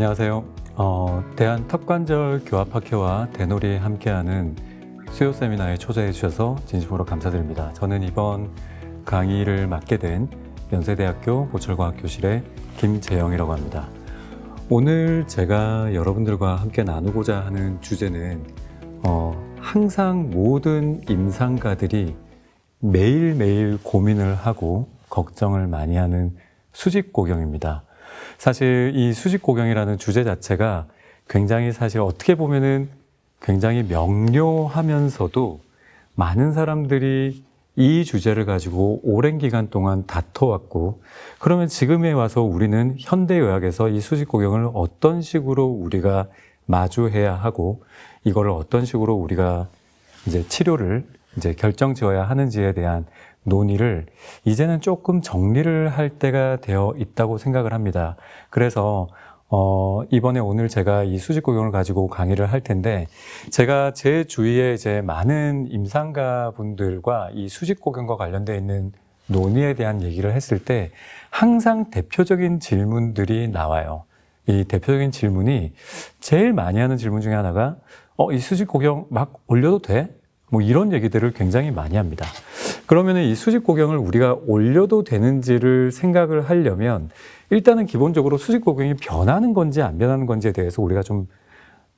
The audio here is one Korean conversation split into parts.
안녕하세요. 대한턱관절 교합학회와 대놀이 함께하는 수요 세미나에 초대해 주셔서 진심으로 감사드립니다. 저는 이번 강의를 맡게 된 연세대학교 보철과학 교실의 김재영이라고 합니다. 오늘 제가 여러분들과 함께 나누고자 하는 주제는 항상 모든 임상가들이 매일매일 고민을 하고 걱정을 많이 하는 수직고경입니다. 사실 이 수직고경이라는 주제 자체가 굉장히 사실 어떻게 보면은 굉장히 명료하면서도 많은 사람들이 이 주제를 가지고 오랜 기간 동안 다퉈왔고, 그러면 지금에 와서 우리는 현대의학에서 이 수직고경을 어떤 식으로 우리가 마주해야 하고 이거를 어떤 식으로 우리가 이제 치료를 이제 결정 지어야 하는지에 대한 논의를 이제는 조금 정리를 할 때가 되어 있다고 생각을 합니다. 그래서 이번에 오늘 제가 이 수직고경을 가지고 강의를 할 텐데, 제가 제 주위에 이제 많은 임상가 분들과 이 수직고경과 관련되어 있는 논의에 대한 얘기를 했을 때 항상 대표적인 질문들이 나와요. 이 대표적인 질문이 제일 많이 하는 질문 중에 하나가 이 수직고경 막 올려도 돼? 뭐 이런 얘기들을 굉장히 많이 합니다. 그러면 이 수직고경을 우리가 올려도 되는지를 생각을 하려면 일단은 기본적으로 수직고경이 변하는 건지 안 변하는 건지에 대해서 우리가 좀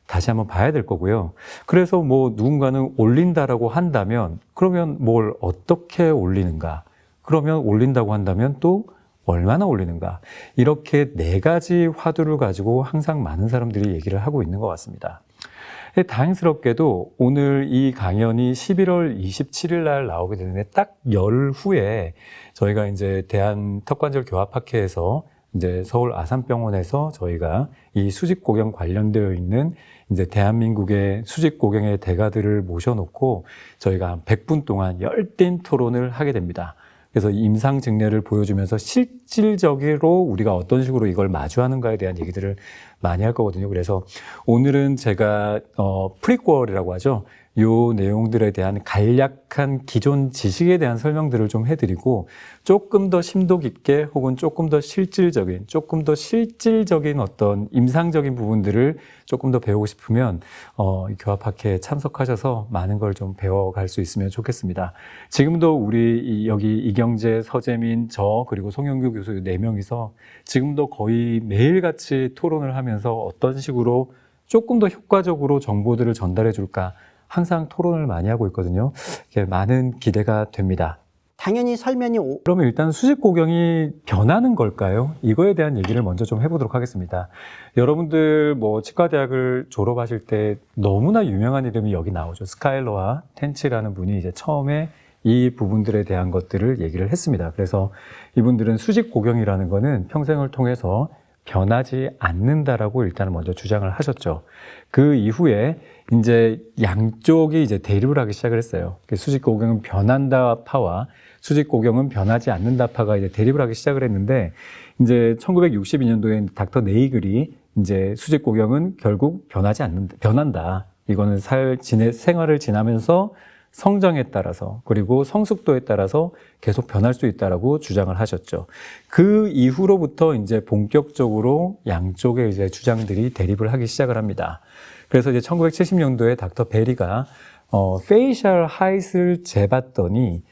다시 한번 봐야 될 거고요. 그래서 뭐 누군가는 올린다라고 한다면 그러면 뭘 어떻게 올리는가? 그러면 올린다고 한다면 또 얼마나 올리는가? 이렇게 네 가지 화두를 가지고 항상 많은 사람들이 얘기를 하고 있는 것 같습니다. 다행스럽게도 오늘 이 강연이 11월 27일 날 나오게 되는데 딱 열 후에 저희가 이제 대한턱관절교합학회에서 이제 서울 아산병원에서 저희가 이 수직고경 관련되어 있는 이제 대한민국의 수직고경의 대가들을 모셔놓고 저희가 한 100분 동안 열띤 토론을 하게 됩니다. 그래서 임상 증례를 보여주면서 실질적으로 우리가 어떤 식으로 이걸 마주하는가에 대한 얘기들을 많이 할 거거든요. 그래서 오늘은 제가 프리퀄이라고 하죠. 요 내용들에 대한 간략한 기존 지식에 대한 설명들을 좀 해드리고 조금 더 심도 깊게 혹은 조금 더 실질적인 어떤 임상적인 부분들을 조금 더 배우고 싶으면 교합학회에 참석하셔서 많은 걸 좀 배워갈 수 있으면 좋겠습니다. 지금도 우리 여기 이경재, 서재민, 저 그리고 송영규 교수 4명이서 지금도 거의 매일같이 토론을 하면서 어떤 식으로 조금 더 효과적으로 정보들을 전달해 줄까 항상 토론을 많이 하고 있거든요. 많은 기대가 됩니다. 당연히 설면이 그러면 일단 수직고경이 변하는 걸까요? 이거에 대한 얘기를 먼저 좀 해보도록 하겠습니다. 여러분들 뭐 치과대학을 졸업하실 때 너무나 유명한 이름이 여기 나오죠. 스카일러와 텐치라는 분이 이제 처음에 이 부분들에 대한 것들을 얘기를 했습니다. 그래서 이분들은 수직고경이라는 거는 평생을 통해서 변하지 않는다라고 일단은 먼저 주장을 하셨죠. 그 이후에 이제 양쪽이 이제 대립을 하기 시작을 했어요. 수직고경은 변한다 파와 수직고경은 변하지 않는다 파가 이제 대립을 하기 시작을 했는데, 이제 1962년도에 닥터 네이글이 이제 수직고경은 결국 변한다. 이거는 생활을 지나면서 성장에 따라서 그리고 성숙도에 따라서 계속 변할 수 있다라고 주장을 하셨죠. 그 이후로부터 이제 본격적으로 양쪽의 이제 주장들이 대립을 하기 시작을 합니다. 그래서 이제 1970년도에 닥터 베리가 페이셜 하이트를 재봤더니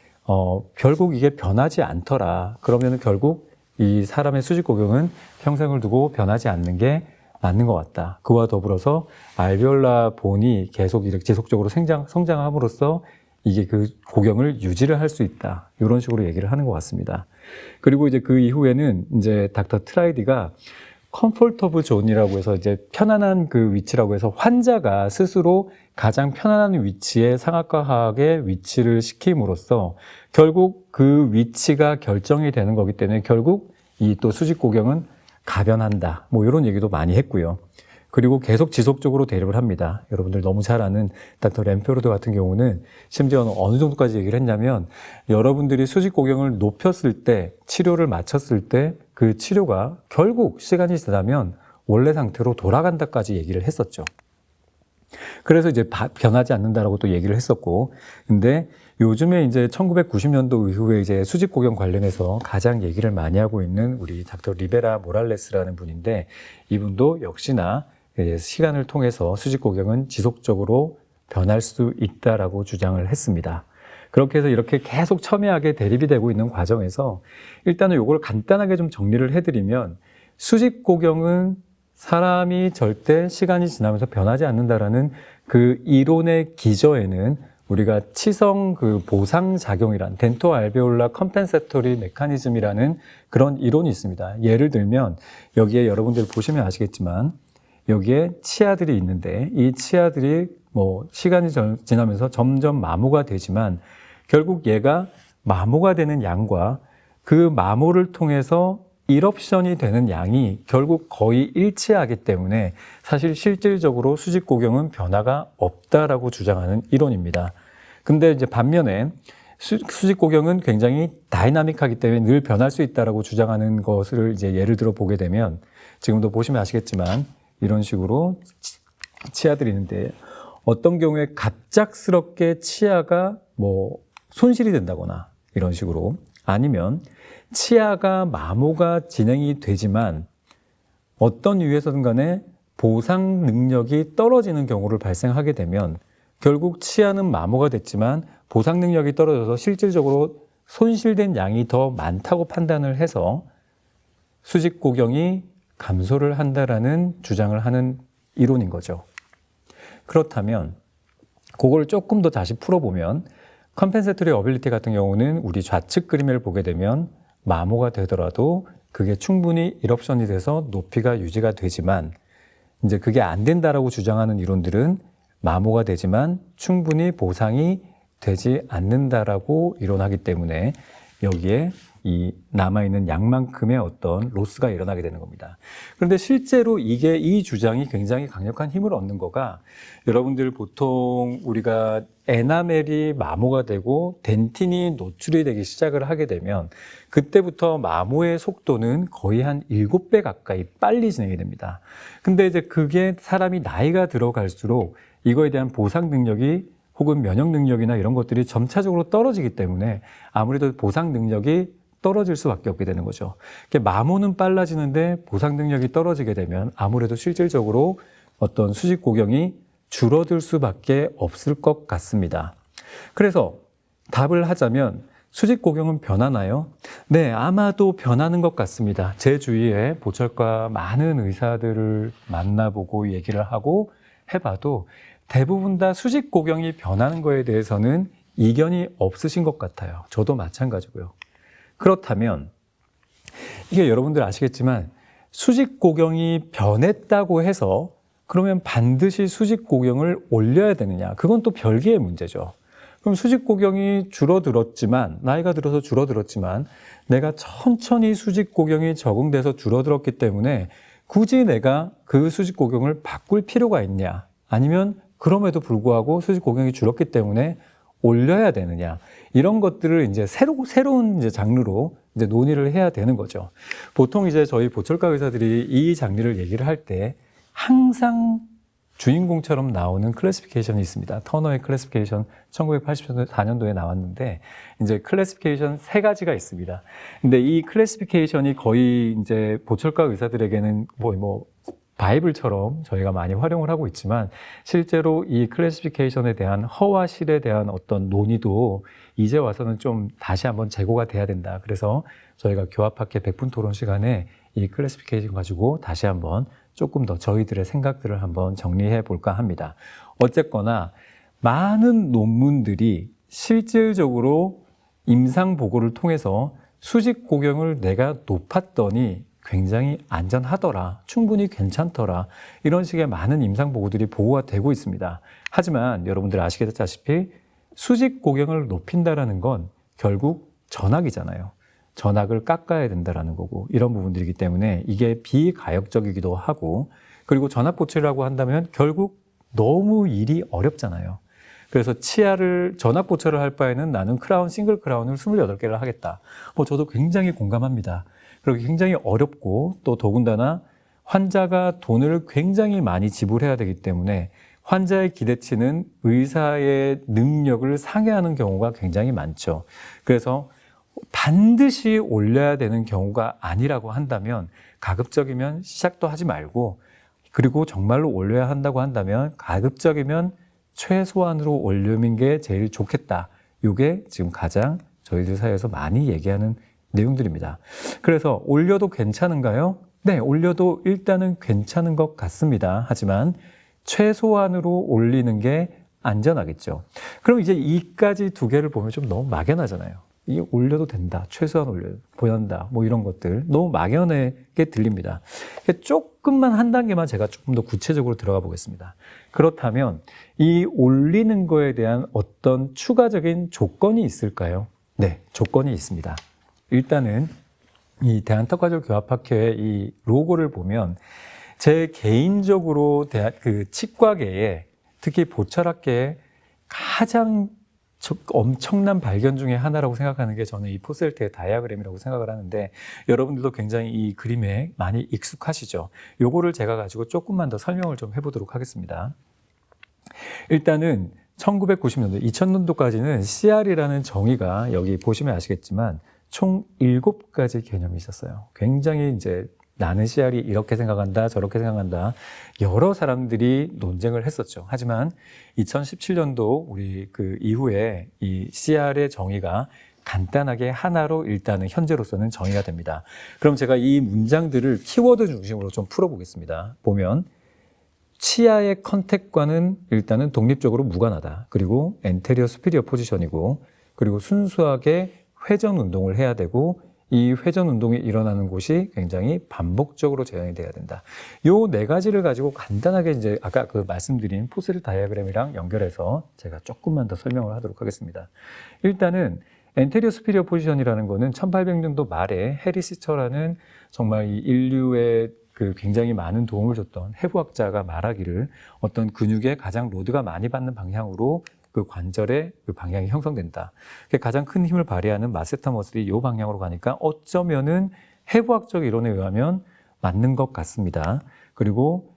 결국 이게 변하지 않더라. 그러면은 결국 이 사람의 수직고경은 평생을 두고 변하지 않는 게 맞는 것 같다. 그와 더불어서 알베올라 본이 계속 이렇게 지속적으로 성장함으로써 이게 그 고경을 유지를 할 수 있다. 이런 식으로 얘기를 하는 것 같습니다. 그리고 이제 그 이후에는 이제 닥터 트라이디가 컴포터블 존이라고 해서 이제 편안한 그 위치라고 해서 환자가 스스로 가장 편안한 위치에 상악과학의 위치를 시킴으로써 결국 그 위치가 결정이 되는 거기 때문에 결국 이 또 수직고경은 가변한다. 뭐 이런 얘기도 많이 했고요. 그리고 계속 지속적으로 대립을 합니다. 여러분들 너무 잘 아는 닥터 램페로드 같은 경우는 심지어 어느 정도까지 얘기를 했냐면, 여러분들이 수직고경을 높였을 때, 치료를 마쳤을 때 그 치료가 결국 시간이 지나면 원래 상태로 돌아간다까지 얘기를 했었죠. 그래서 이제 변하지 않는다라고 또 얘기를 했었고, 근데 요즘에 이제 1990년도 이후에 이제 수직 고경 관련해서 가장 얘기를 많이 하고 있는 우리 닥터 리베라 모랄레스라는 분인데, 이분도 역시나 시간을 통해서 수직 고경은 지속적으로 변할 수 있다라고 주장을 했습니다. 그렇게 해서 이렇게 계속 첨예하게 대립이 되고 있는 과정에서 일단은 이걸 간단하게 좀 정리를 해드리면, 수직 고경은 사람이 절대 시간이 지나면서 변하지 않는다라는 그 이론의 기저에는 우리가 치성 그 보상 작용이란 덴토 알베올라 컴펜세토리 메커니즘이라는 그런 이론이 있습니다. 예를 들면 여기에 여러분들 보시면 아시겠지만 여기에 치아들이 있는데, 이 치아들이 뭐 시간이 지나면서 점점 마모가 되지만 결국 얘가 마모가 되는 양과 그 마모를 통해서 일옵션이 되는 양이 결국 거의 일치하기 때문에 사실 실질적으로 수직 고경은 변화가 없다라고 주장하는 이론입니다. 근데 이제 반면에 수직 고경은 굉장히 다이나믹하기 때문에 늘 변할 수 있다라고 주장하는 것을 이제 예를 들어 보게 되면, 지금도 보시면 아시겠지만 이런 식으로 치아들이 있는데 어떤 경우에 갑작스럽게 치아가 뭐 손실이 된다거나 이런 식으로, 아니면 치아가 마모가 진행이 되지만 어떤 이유에서든 간에 보상 능력이 떨어지는 경우를 발생하게 되면 결국 치아는 마모가 됐지만 보상 능력이 떨어져서 실질적으로 손실된 양이 더 많다고 판단을 해서 수직 고경이 감소를 한다라는 주장을 하는 이론인 거죠. 그렇다면 그걸 조금 더 다시 풀어보면, 컴펜세토리 어빌리티 같은 경우는 우리 좌측 그림을 보게 되면 마모가 되더라도 그게 충분히 일옵션이 돼서 높이가 유지가 되지만, 이제 그게 안 된다라고 주장하는 이론들은 마모가 되지만 충분히 보상이 되지 않는다라고 이론하기 때문에 여기에 이 남아있는 양만큼의 어떤 로스가 일어나게 되는 겁니다. 그런데 실제로 이 주장이 굉장히 강력한 힘을 얻는 거가, 여러분들 보통 우리가 에나멜이 마모가 되고 덴틴이 노출이 되기 시작을 하게 되면 그때부터 마모의 속도는 거의 한 7배 가까이 빨리 진행이 됩니다. 근데 이제 그게 사람이 나이가 들어갈수록 이거에 대한 보상 능력이 혹은 면역 능력이나 이런 것들이 점차적으로 떨어지기 때문에 아무래도 보상 능력이 떨어질 수밖에 없게 되는 거죠. 마모는 빨라지는데 보상 능력이 떨어지게 되면 아무래도 실질적으로 어떤 수직 고경이 줄어들 수밖에 없을 것 같습니다. 그래서 답을 하자면 수직 고경은 변하나요? 네, 아마도 변하는 것 같습니다. 제 주위에 보철과 많은 의사들을 만나보고 얘기를 하고 해봐도 대부분 다 수직 고경이 변하는 거에 대해서는 이견이 없으신 것 같아요. 저도 마찬가지고요. 그렇다면 이게 여러분들 아시겠지만 수직 고경이 변했다고 해서 그러면 반드시 수직 고경을 올려야 되느냐? 그건 또 별개의 문제죠. 그럼 수직 고경이 줄어들었지만, 나이가 들어서 줄어들었지만 내가 천천히 수직 고경이 적응돼서 줄어들었기 때문에 굳이 내가 그 수직 고경을 바꿀 필요가 있냐? 아니면 그럼에도 불구하고 수직 고경이 줄었기 때문에 올려야 되느냐, 이런 것들을 이제 새로운 이제 장르로 이제 논의를 해야 되는 거죠. 보통 이제 저희 보철과 의사들이 이 장르를 얘기를 할 때 항상 주인공처럼 나오는 클래시피케이션이 있습니다. 터너의 클래시피케이션 1984년도에 나왔는데, 이제 클래시피케이션 3가지가 있습니다. 근데 이 클래시피케이션이 거의 이제 보철과 의사들에게는 뭐 바이블처럼 저희가 많이 활용을 하고 있지만, 실제로 이 클래시피케이션에 대한 허와 실에 대한 어떤 논의도 이제 와서는 좀 다시 한번 재고가 돼야 된다. 그래서 저희가 교합학회 100분 토론 시간에 이 클래시피케이션 가지고 다시 한번 조금 더 저희들의 생각들을 한번 정리해 볼까 합니다. 어쨌거나 많은 논문들이 실질적으로 임상 보고를 통해서 수직 고경을 내가 높았더니 굉장히 안전하더라, 충분히 괜찮더라, 이런 식의 많은 임상 보고들이 보고가 되고 있습니다. 하지만 여러분들 아시다시피 수직 고경을 높인다라는 건 결국 전학이잖아요. 전학을 깎아야 된다라는 거고, 이런 부분들이기 때문에 이게 비가역적이기도 하고, 그리고 전학 보철이라고 한다면 결국 너무 일이 어렵잖아요. 그래서 치아를 전학 보철을 할 바에는 나는 크라운, 싱글 크라운을 28개를 하겠다. 저도 굉장히 공감합니다. 그리고 굉장히 어렵고, 또 더군다나 환자가 돈을 굉장히 많이 지불해야 되기 때문에 환자의 기대치는 의사의 능력을 상회하는 경우가 굉장히 많죠. 그래서 반드시 올려야 되는 경우가 아니라고 한다면 가급적이면 시작도 하지 말고, 그리고 정말로 올려야 한다고 한다면 가급적이면 최소한으로 올리는 게 제일 좋겠다. 이게 지금 가장 저희들 사이에서 많이 얘기하는 내용들입니다. 그래서 올려도 괜찮은가요? 네, 올려도 일단은 괜찮은 것 같습니다. 하지만 최소한으로 올리는 게 안전하겠죠. 그럼 이제 이까지 두 개를 보면 좀 너무 막연하잖아요. 이게 올려도 된다, 최소한 올려도 보ян다, 뭐 이런 것들 너무 막연하게 들립니다. 조금만 한 단계만 제가 조금 더 구체적으로 들어가 보겠습니다. 그렇다면 이 올리는 거에 대한 어떤 추가적인 조건이 있을까요? 네, 조건이 있습니다. 일단은 이 대한턱관절교합학회의 이 로고를 보면 제 개인적으로 치과계에, 특히 보철학계에 가장 엄청난 발견 중에 하나라고 생각하는 게 저는 이 포셀트의 다이아그램이라고 생각을 하는데, 여러분들도 굉장히 이 그림에 많이 익숙하시죠? 요거를 제가 가지고 조금만 더 설명을 좀 해보도록 하겠습니다. 일단은 1990년도, 2000년도까지는 CR이라는 정의가 여기 보시면 아시겠지만 총 7가지 개념이 있었어요. 굉장히 이제 나는 CR이 이렇게 생각한다, 저렇게 생각한다, 여러 사람들이 논쟁을 했었죠. 하지만 2017년도 우리 그 이후에 이 CR의 정의가 간단하게 하나로 일단은 현재로서는 정의가 됩니다. 그럼 제가 이 문장들을 키워드 중심으로 좀 풀어보겠습니다. 보면 치아의 컨택과는 일단은 독립적으로 무관하다. 그리고 엔테리어 수피리어 포지션이고, 그리고 순수하게 회전 운동을 해야 되고, 이 회전 운동이 일어나는 곳이 굉장히 반복적으로 재현이 돼야 된다. 요 4가지를 가지고 간단하게 이제 아까 그 말씀드린 포셀 다이아그램이랑 연결해서 제가 조금만 더 설명을 하도록 하겠습니다. 일단은 엔테리어 수피리어 포지션이라는 거는 1800년도 말에 해리 시처라는 정말 이 인류의 그 굉장히 많은 도움을 줬던 해부학자가 말하기를 어떤 근육에 가장 로드가 많이 받는 방향으로 그 관절의 그 방향이 형성된다. 가장 큰 힘을 발휘하는 마세터 머슬이 이 방향으로 가니까 어쩌면은 해부학적 이론에 의하면 맞는 것 같습니다. 그리고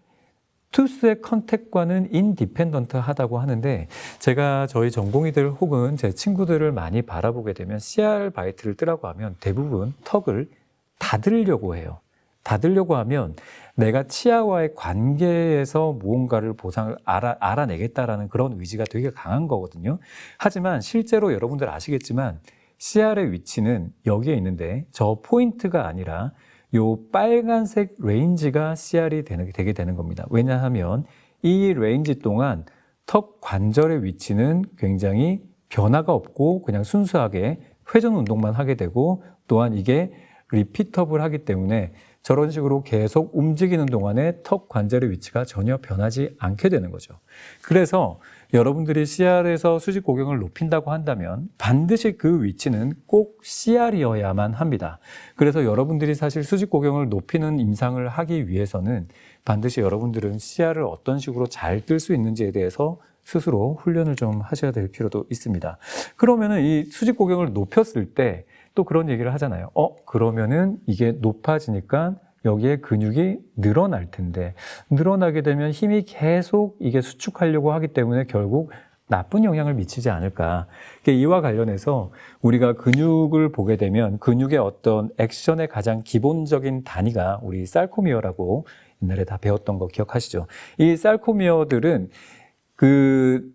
투스의 컨택과는 인디펜던트 하다고 하는데, 제가 저희 전공의들 혹은 제 친구들을 많이 바라보게 되면 CR 바이트를 뜨라고 하면 대부분 턱을 닫으려고 해요. 닫으려고 하면 내가 치아와의 관계에서 무언가를 보상을 알아내겠다라는 그런 의지가 되게 강한 거거든요. 하지만 실제로 여러분들 아시겠지만 CR의 위치는 여기에 있는데 저 포인트가 아니라 요 빨간색 레인지가 CR이 되게 되는 겁니다. 왜냐하면 이 레인지 동안 턱 관절의 위치는 굉장히 변화가 없고 그냥 순수하게 회전 운동만 하게 되고, 또한 이게 리피터블 하기 때문에 저런 식으로 계속 움직이는 동안에 턱 관절의 위치가 전혀 변하지 않게 되는 거죠. 그래서 여러분들이 CR에서 수직 고경을 높인다고 한다면 반드시 그 위치는 꼭 CR이어야만 합니다. 그래서 여러분들이 사실 수직 고경을 높이는 임상을 하기 위해서는 반드시 여러분들은 CR을 어떤 식으로 잘 뜰 수 있는지에 대해서 스스로 훈련을 좀 하셔야 될 필요도 있습니다. 그러면은 이 수직 고경을 높였을 때 또 그런 얘기를 하잖아요. 그러면은 이게 높아지니까 여기에 근육이 늘어날 텐데, 늘어나게 되면 힘이 계속 이게 수축하려고 하기 때문에 결국 나쁜 영향을 미치지 않을까. 이와 관련해서 우리가 근육을 보게 되면 근육의 어떤 액션의 가장 기본적인 단위가 우리 살코미어라고 옛날에 다 배웠던 거 기억하시죠? 이 살코미어들은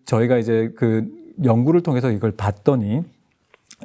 저희가 이제 연구를 통해서 이걸 봤더니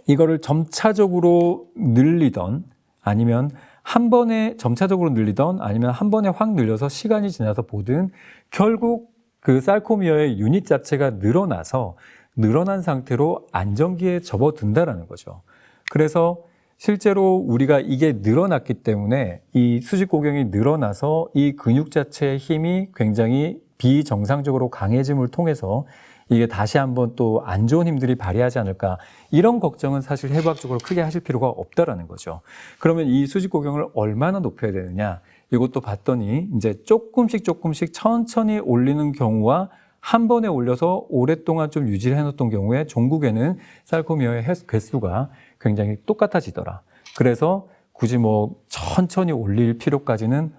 이거를 점차적으로 늘리던 아니면 한 번에 점차적으로 늘리던 아니면 한 번에 확 늘려서 시간이 지나서 보든 결국 그 살코미어의 유닛 자체가 늘어난 상태로 안정기에 접어든다라는 거죠. 그래서 실제로 우리가 이게 늘어났기 때문에 이 수직 고경이 늘어나서 이 근육 자체의 힘이 굉장히 비정상적으로 강해짐을 통해서 이게 다시 한번 또 안 좋은 힘들이 발휘하지 않을까, 이런 걱정은 사실 해부학적으로 크게 하실 필요가 없다라는 거죠. 그러면 이 수직 고경을 얼마나 높여야 되느냐, 이것도 봤더니 이제 조금씩 천천히 올리는 경우와 한 번에 올려서 오랫동안 좀 유지를 해놓던 경우에 종국에는 살코미어의 개수가 굉장히 똑같아지더라. 그래서 굳이 뭐 천천히 올릴 필요까지는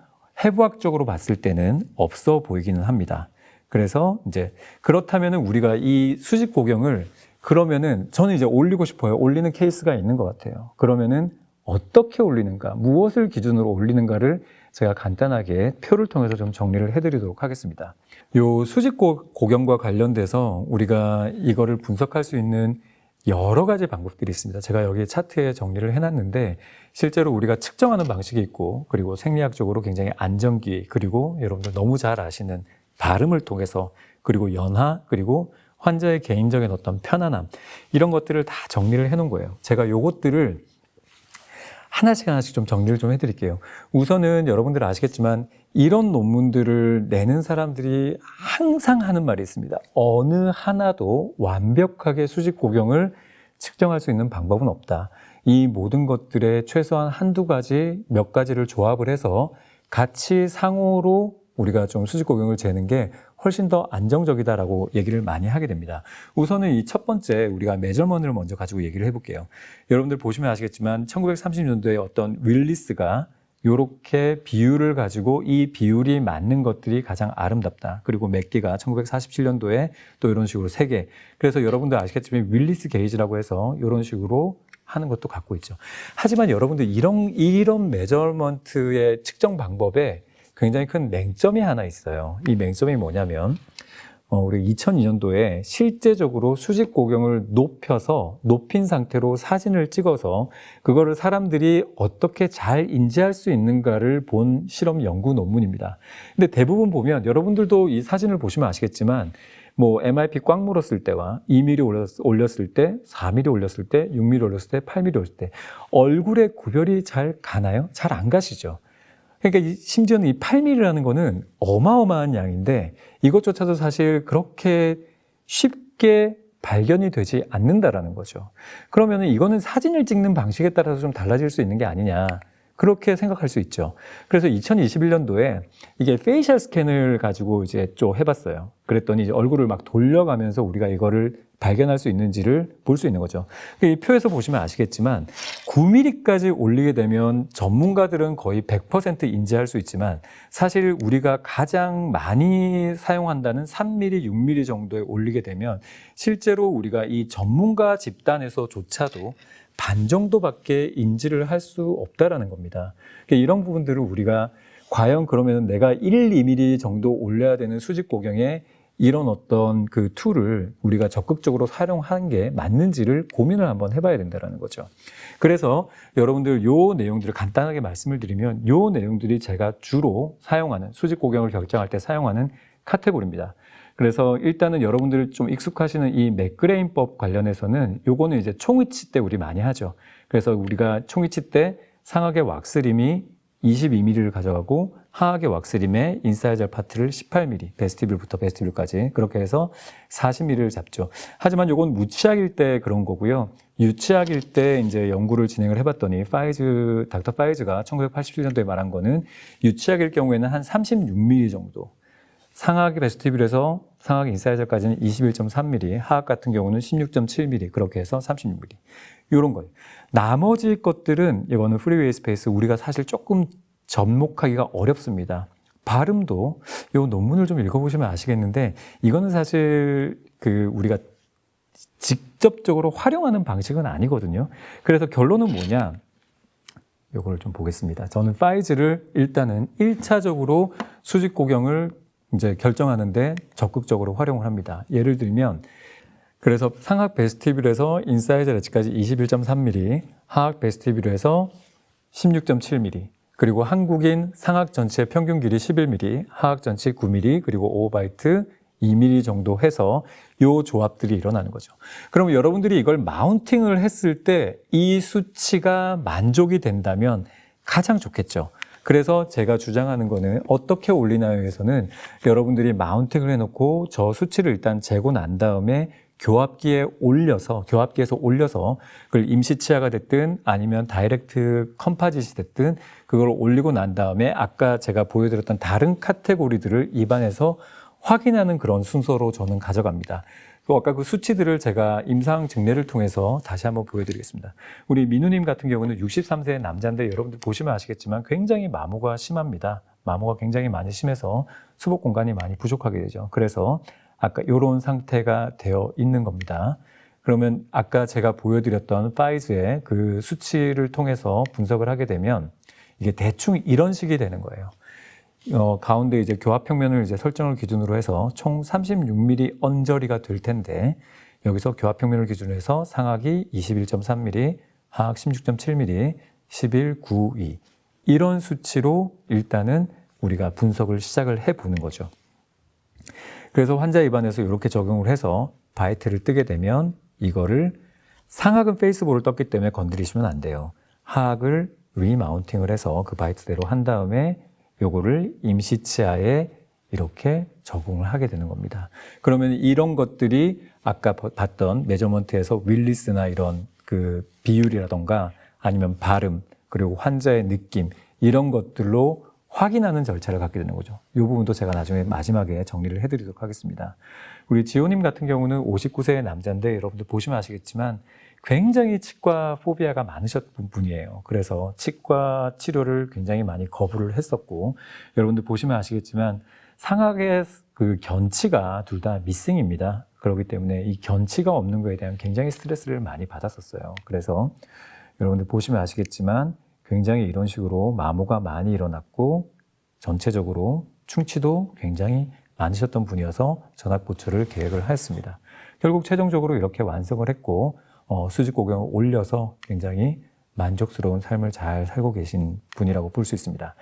해부학적으로 봤을 때는 없어 보이기는 합니다. 그래서 이제 그렇다면은 우리가 이 수직 고경을 그러면은 저는 이제 올리고 싶어요. 올리는 케이스가 있는 것 같아요. 그러면은 어떻게 올리는가, 무엇을 기준으로 올리는가를 제가 간단하게 표를 통해서 좀 정리를 해드리도록 하겠습니다. 요 수직 고경과 관련돼서 우리가 이거를 분석할 수 있는 여러 가지 방법들이 있습니다. 제가 여기 차트에 정리를 해놨는데 실제로 우리가 측정하는 방식이 있고 그리고 생리학적으로 굉장히 안정기 그리고 여러분들 너무 잘 아시는 발음을 통해서 그리고 연하 그리고 환자의 개인적인 어떤 편안함 이런 것들을 다 정리를 해놓은 거예요. 제가 요것들을 하나씩 좀 정리를 좀 해드릴게요. 우선은 여러분들 아시겠지만 이런 논문들을 내는 사람들이 항상 하는 말이 있습니다. 어느 하나도 완벽하게 수직 고경을 측정할 수 있는 방법은 없다. 이 모든 것들의 최소한 한두 가지, 몇 가지를 조합을 해서 같이 상호로 우리가 좀 수직 고경을 재는 게 훨씬 더 안정적이다라고 얘기를 많이 하게 됩니다. 우선은 이 첫 번째 우리가 메저먼트를 먼저 가지고 얘기를 해볼게요. 여러분들 보시면 아시겠지만 1930년도에 어떤 윌리스가 이렇게 비율을 가지고 이 비율이 맞는 것들이 가장 아름답다. 그리고 맥기가 1947년도에 또 이런 식으로 3개. 그래서 여러분들 아시겠지만 윌리스 게이지라고 해서 이런 식으로 하는 것도 갖고 있죠. 하지만 여러분들 이런 메저먼트의 측정 방법에 굉장히 큰 맹점이 하나 있어요. 이 맹점이 뭐냐면 우리 2002년도에 실제적으로 수직 고경을 높인 상태로 사진을 찍어서 그거를 사람들이 어떻게 잘 인지할 수 있는가를 본 실험 연구 논문입니다. 근데 대부분 보면 여러분들도 이 사진을 보시면 아시겠지만 뭐 MIP 꽉 물었을 때와 2mm 올렸을 때, 4mm 올렸을 때, 6mm 올렸을 때, 8mm 올렸을 때 얼굴의 구별이 잘 가나요? 잘 안 가시죠? 그러니까 심지어는 이 8mm라는 거는 어마어마한 양인데 이것조차도 사실 그렇게 쉽게 발견이 되지 않는다라는 거죠. 그러면 이거는 사진을 찍는 방식에 따라서 좀 달라질 수 있는 게 아니냐. 그렇게 생각할 수 있죠. 그래서 2021년도에 이게 페이셜 스캔을 가지고 이제 좀 해봤어요. 그랬더니 이제 얼굴을 막 돌려가면서 우리가 이거를 발견할 수 있는지를 볼 수 있는 거죠. 이 표에서 보시면 아시겠지만 9mm까지 올리게 되면 전문가들은 거의 100% 인지할 수 있지만 사실 우리가 가장 많이 사용한다는 3mm, 6mm 정도에 올리게 되면 실제로 우리가 이 전문가 집단에서조차도 반 정도밖에 인지를 할 수 없다라는 겁니다. 그러니까 이런 부분들을 우리가 과연 그러면 내가 1, 2mm 정도 올려야 되는 수직 고경에 이런 어떤 그 툴을 우리가 적극적으로 사용하는 게 맞는지를 고민을 한번 해봐야 된다는 거죠. 그래서 여러분들 요 내용들을 간단하게 말씀을 드리면 요 내용들이 제가 주로 사용하는 수직 고경을 결정할 때 사용하는 카테고리입니다. 그래서 일단은 여러분들 좀 익숙하시는 이 맥그레인법 관련해서는 요거는 이제 총위치 때 우리 많이 하죠. 그래서 우리가 총위치 때 상악의 왁스림이 22mm를 가져가고 하악의 왁스림의 인사이저 파트를 18mm, 베스티뷴부터 베스티뷴까지 그렇게 해서 40mm를 잡죠. 하지만 요건 무치악일 때 그런 거고요. 유치악일 때 이제 연구를 진행을 해봤더니 닥터 파이즈가 1987년도에 말한 거는 유치악일 경우에는 한 36mm 정도. 상악의 베스티뷴에서 상악의 인사이저까지는 21.3mm, 하악 같은 경우는 16.7mm, 그렇게 해서 36mm. 이런 거예요. 나머지 것들은 이거는 프리웨이 스페이스 우리가 사실 조금 접목하기가 어렵습니다. 발음도 이 논문을 좀 읽어보시면 아시겠는데 이거는 사실 우리가 직접적으로 활용하는 방식은 아니거든요. 그래서 결론은 뭐냐? 이걸 좀 보겠습니다. 저는 파이즈를 일단은 1차적으로 수직 고경을 이제 결정하는데 적극적으로 활용을 합니다. 예를 들면 그래서 상악 베스티뷴에서 인사이저 엣지까지 21.3mm, 하악 베스티뷴에서 16.7mm, 그리고 한국인 상악 전체 평균 길이 11mm, 하악 전체 9mm, 그리고 오버바이트 2mm 정도 해서 이 조합들이 일어나는 거죠. 그럼 여러분들이 이걸 마운팅을 했을 때 이 수치가 만족이 된다면 가장 좋겠죠. 그래서 제가 주장하는 거는 어떻게 올리나요에서는 여러분들이 마운팅을 해놓고 저 수치를 일단 재고 난 다음에 교합기에서 올려서 그걸 임시 치아가 됐든 아니면 다이렉트 컴파짓이 됐든 그걸 올리고 난 다음에 아까 제가 보여드렸던 다른 카테고리들을 입안에서 확인하는 그런 순서로 저는 가져갑니다. 또 아까 그 수치들을 제가 임상 증례를 통해서 다시 한번 보여드리겠습니다. 우리 민우님 같은 경우는 63세 남자인데 여러분들 보시면 아시겠지만 굉장히 마모가 심합니다. 마모가 굉장히 많이 심해서 수복 공간이 많이 부족하게 되죠. 그래서 아까 이런 상태가 되어 있는 겁니다. 그러면 아까 제가 보여드렸던 파이즈의 그 수치를 통해서 분석을 하게 되면 이게 대충 이런 식이 되는 거예요. 가운데 이제 교합평면을 이제 설정을 기준으로 해서 총 36mm 언저리가 될 텐데 여기서 교합평면을 기준으로 해서 상악이 21.3mm, 하악 16.7mm, 11.92 이런 수치로 일단은 우리가 분석을 시작을 해보는 거죠. 그래서 환자 입안에서 이렇게 적용을 해서 바이트를 뜨게 되면 이거를 상악은 페이스볼을 떴기 때문에 건드리시면 안 돼요. 하악을 리마운팅을 해서 그 바이트대로 한 다음에 요거를 임시치아에 이렇게 적응을 하게 되는 겁니다. 그러면 이런 것들이 아까 봤던 메저먼트에서 윌리스나 이런 그 비율이라던가 아니면 발음 그리고 환자의 느낌 이런 것들로 확인하는 절차를 갖게 되는 거죠. 이 부분도 제가 나중에 마지막에 정리를 해드리도록 하겠습니다. 우리 지호님 같은 경우는 59세의 남자인데 여러분들 보시면 아시겠지만 굉장히 치과 포비아가 많으셨던 분이에요. 그래서 치과 치료를 굉장히 많이 거부를 했었고 여러분들 보시면 아시겠지만 상악의 그 견치가 둘 다 미싱입니다. 그렇기 때문에 이 견치가 없는 거에 대한 굉장히 스트레스를 많이 받았었어요. 그래서 여러분들 보시면 아시겠지만 굉장히 이런 식으로 마모가 많이 일어났고 전체적으로 충치도 굉장히 많으셨던 분이어서 전악보철을 계획을 하였습니다. 결국 최종적으로 이렇게 완성을 했고 수직고경을 올려서 굉장히 만족스러운 삶을 잘 살고 계신 분이라고 볼 수 있습니다.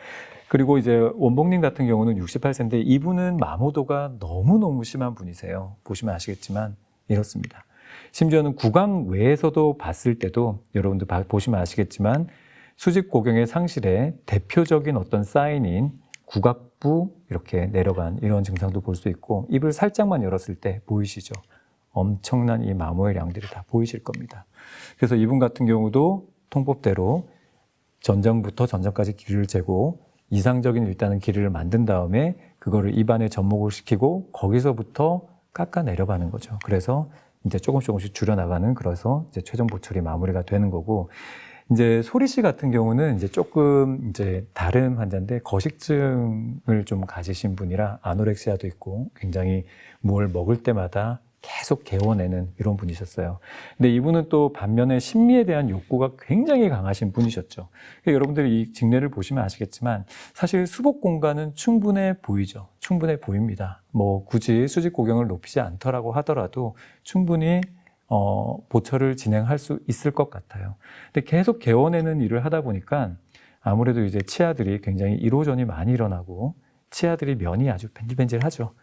그리고 이제 원봉님 같은 경우는 68세인데 이분은 마모도가 너무너무 심한 분이세요. 보시면 아시겠지만 이렇습니다. 심지어는 구강 외에서도 봤을 때도 여러분들 보시면 아시겠지만 수직고경의 상실의 대표적인 어떤 사인인 구각부 이렇게 내려간 이런 증상도 볼 수 있고 입을 살짝만 열었을 때 보이시죠? 엄청난 이 마모의 양들이 다 보이실 겁니다. 그래서 이분 같은 경우도 통법대로 전정부터 전정까지 길이를 재고 이상적인 일단은 길이를 만든 다음에 그거를 입안에 접목을 시키고 거기서부터 깎아 내려가는 거죠. 그래서 이제 조금씩 줄여나가는 그래서 이제 최종 보철이 마무리가 되는 거고 이제 소리 씨 같은 경우는 이제 조금 이제 다른 환자인데 거식증을 좀 가지신 분이라 아노렉시아도 있고 굉장히 뭘 먹을 때마다 계속 개워내는 이런 분이셨어요. 근데 이분은 또 반면에 심미에 대한 욕구가 굉장히 강하신 분이셨죠. 그러니까 여러분들이 이 직례를 보시면 아시겠지만 사실 수복 공간은 충분해 보이죠. 충분해 보입니다. 뭐 굳이 수직 고경을 높이지 않더라고 하더라도 충분히 보철을 진행할 수 있을 것 같아요. 근데 계속 개워내는 일을 하다 보니까 아무래도 이제 치아들이 굉장히 이로전이 많이 일어나고 치아들이 면이 아주 벤질벤질하죠.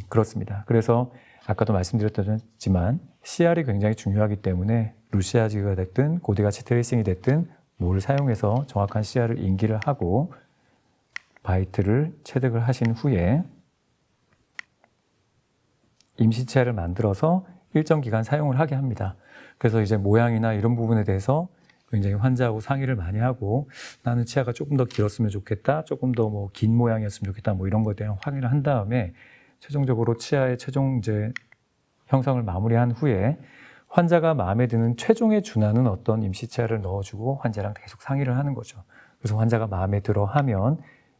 그렇습니다. 그래서 아까도 말씀드렸지만 CR이 굉장히 중요하기 때문에 루시아지가 됐든 고디가치 트레이싱이 됐든 뭘 사용해서 정확한 CR을 인기를 하고 바이트를 체득을 하신 후에 임시치아를 만들어서 일정 기간 사용을 하게 합니다. 그래서 이제 모양이나 이런 부분에 대해서 굉장히 환자하고 상의를 많이 하고 나는 치아가 조금 더 길었으면 좋겠다, 조금 더 뭐 긴 모양이었으면 좋겠다, 뭐 이런 것에 대한 확인을 한 다음에 최종적으로 치아의 최종 이제 형성을 마무리한 후에 환자가 마음에 드는 최종에 준하는 어떤 임시치아를 넣어주고 환자랑 계속 상의를 하는 거죠. 그래서 환자가 마음에 들어 하면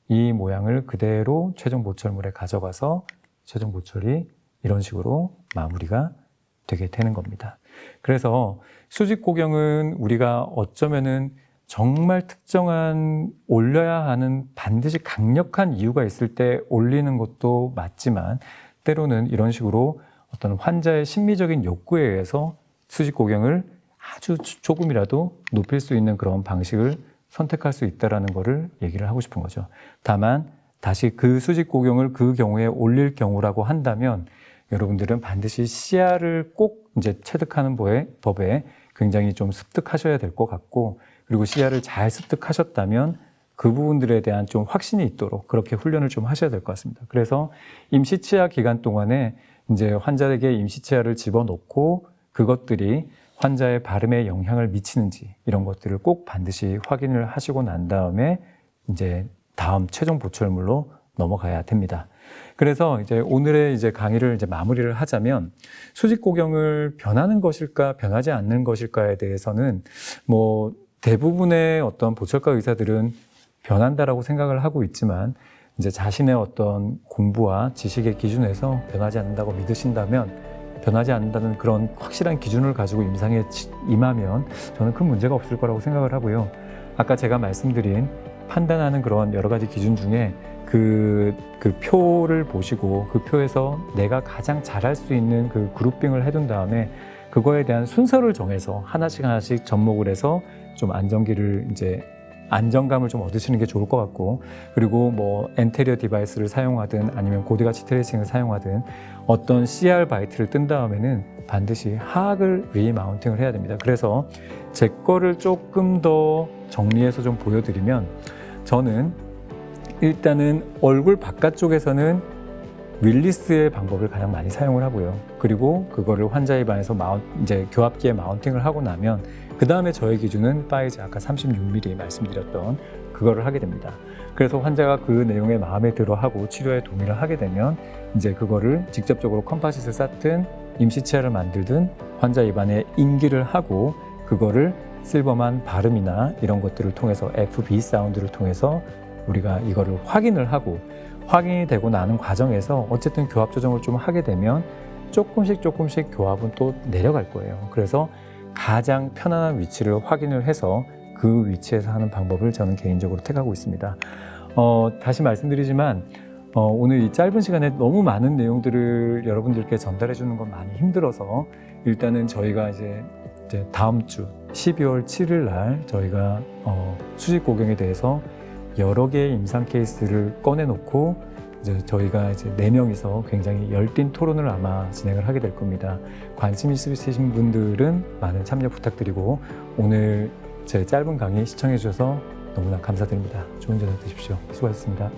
이 모양을 그대로 최종 보철물에 가져가서 최종 보철이 이런 식으로 마무리가 되게 되는 겁니다. 그래서 수직고경은 우리가 어쩌면은 정말 특정한 올려야 하는 반드시 강력한 이유가 있을 때 올리는 것도 맞지만 때로는 이런 식으로 어떤 환자의 심미적인 욕구에 의해서 수직고경을 아주 조금이라도 높일 수 있는 그런 방식을 선택할 수 있다는 것을 얘기를 하고 싶은 거죠. 다만 다시 그 수직고경을 그 경우에 올릴 경우라고 한다면 여러분들은 반드시 CR을 꼭 이제 체득하는 법에 굉장히 좀 습득하셔야 될 것 같고 그리고 CR을 잘 습득하셨다면 그 부분들에 대한 좀 확신이 있도록 그렇게 훈련을 좀 하셔야 될 것 같습니다. 그래서 임시치아 기간 동안에 이제 환자에게 임시치아를 집어넣고 그것들이 환자의 발음에 영향을 미치는지 이런 것들을 꼭 반드시 확인을 하시고 난 다음에 이제 다음 최종 보철물로 넘어가야 됩니다. 그래서 이제 오늘의 이제 강의를 이제 마무리를 하자면 수직 고경을 변하는 것일까 변하지 않는 것일까에 대해서는 뭐 대부분의 어떤 보철과 의사들은 변한다라고 생각을 하고 있지만 이제 자신의 어떤 공부와 지식의 기준에서 변하지 않는다고 믿으신다면 변하지 않는다는 그런 확실한 기준을 가지고 임상에 임하면 저는 큰 문제가 없을 거라고 생각을 하고요. 아까 제가 말씀드린 판단하는 그런 여러 가지 기준 중에 그 표를 보시고 그 표에서 내가 가장 잘할 수 있는 그 그룹핑을 해둔 다음에 그거에 대한 순서를 정해서 하나씩 접목을 해서 좀 안정감을 좀 얻으시는 게 좋을 것 같고, 그리고 뭐 엔테리어 디바이스를 사용하든 아니면 고디가치 트레이싱을 사용하든 어떤 CR 바이트를 뜬 다음에는 반드시 하악을 리마운팅을 해야 됩니다. 그래서 제 거를 조금 더 정리해서 좀 보여드리면, 저는 일단은 얼굴 바깥쪽에서는 윌리스의 방법을 가장 많이 사용을 하고요. 그리고 그거를 환자 입안에서 이제 교합기에 마운팅을 하고 나면 그 다음에 저의 기준은 파이즈 아까 36mm 말씀드렸던 그거를 하게 됩니다. 그래서 환자가 그 내용에 마음에 들어하고 치료에 동의를 하게 되면 이제 그거를 직접적으로 컴파짓을 쌓든 임시치아를 만들든 환자 입안에 인기를 하고 그거를 실버만 발음이나 이런 것들을 통해서 FB 사운드를 통해서 우리가 이거를 확인을 하고, 확인이 되고 나는 과정에서 어쨌든 교합 조정을 좀 하게 되면 조금씩 교합은 또 내려갈 거예요. 그래서 가장 편안한 위치를 확인을 해서 그 위치에서 하는 방법을 저는 개인적으로 택하고 있습니다. 다시 말씀드리지만 오늘 이 짧은 시간에 너무 많은 내용들을 여러분들께 전달해 주는 건 많이 힘들어서 일단은 저희가 이제 다음 주 12월 7일 날 저희가 수직 고경에 대해서 여러 개의 임상 케이스를 꺼내놓고 저희가 이제 4명이서 굉장히 열띤 토론을 아마 진행을 하게 될 겁니다. 관심 있으신 분들은 많은 참여 부탁드리고, 오늘 제 짧은 강의 시청해 주셔서 너무나 감사드립니다. 좋은 저녁 되십시오. 수고하셨습니다.